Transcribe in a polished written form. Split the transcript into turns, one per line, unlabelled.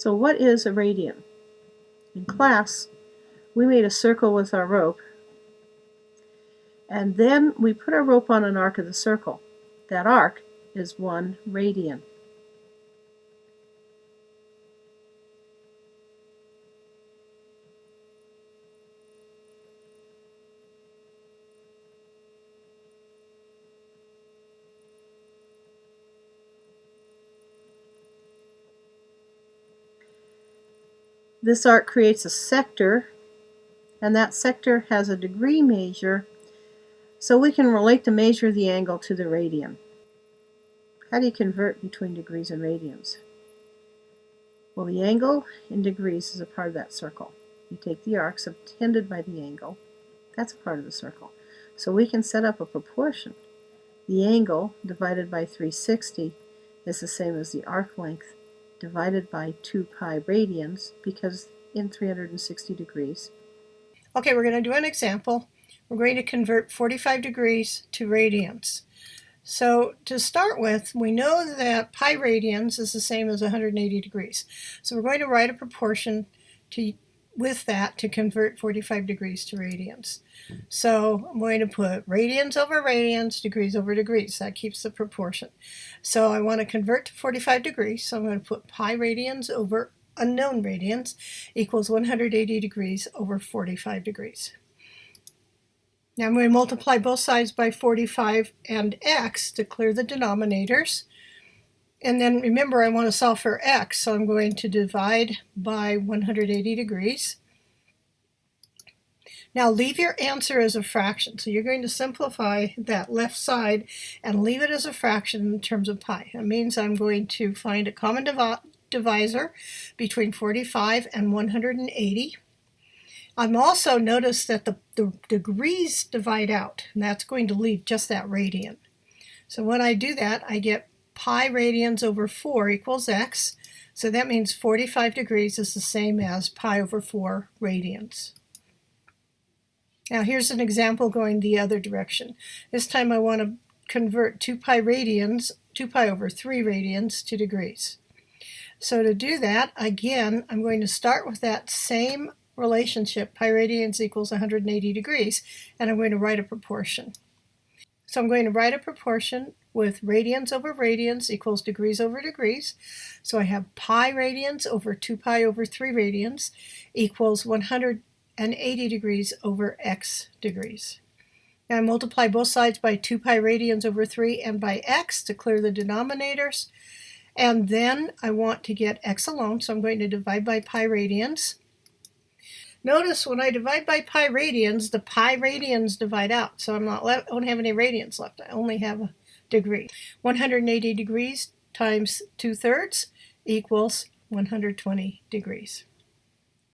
So what is a radian? In class, we made a circle with our rope, and then we put our rope on an arc of the circle. That arc is 1 radian. This arc creates a sector, and that sector has a degree measure, so we can relate the measure of the angle to the radian. How do you convert between degrees and radians? Well, the angle in degrees is a part of that circle. You take the arc subtended by the angle, that's a part of the circle. So we can set up a proportion. The angle divided by 360 is the same as the arc length divided by 2 pi radians, because in 360 degrees.
Okay, we're going to do an example. We're going to convert 45 degrees to radians. So to start with, we know that pi radians is the same as 180 degrees. So we're going to write a proportion with that to convert 45 degrees to radians. So I'm going to put radians over radians, degrees over degrees. That keeps the proportion. So I want to convert to 45 degrees, so I'm going to put pi radians over unknown radians equals 180 degrees over 45 degrees. Now I'm going to multiply both sides by 45 and x to clear the denominators. And then remember, I want to solve for x, so I'm going to divide by 180 degrees. Now leave your answer as a fraction. So you're going to simplify that left side and leave it as a fraction in terms of pi. That means I'm going to find a common divisor between 45 and 180. I'm also notice that the degrees divide out, and that's going to leave just that radian. So when I do that, I get pi radians over 4 equals x. So that means 45 degrees is the same as pi over 4 radians. Now here's an example going the other direction. This time I want to convert 2 pi radians, 2 pi over 3 radians to degrees. So to do that, again, I'm going to start with that same relationship, pi radians equals 180 degrees, and I'm going to write a proportion. So I'm going to write a proportion with radians over radians equals degrees over degrees. So I have pi radians over 2 pi over 3 radians equals 180 degrees over x degrees. Now I multiply both sides by 2 pi radians over 3 and by x to clear the denominators. And then I want to get x alone, so I'm going to divide by pi radians. Notice when I divide by pi radians, the pi radians divide out, so I don't have any radians left. I only have a degree. 180 degrees times 2/3 equals 120 degrees.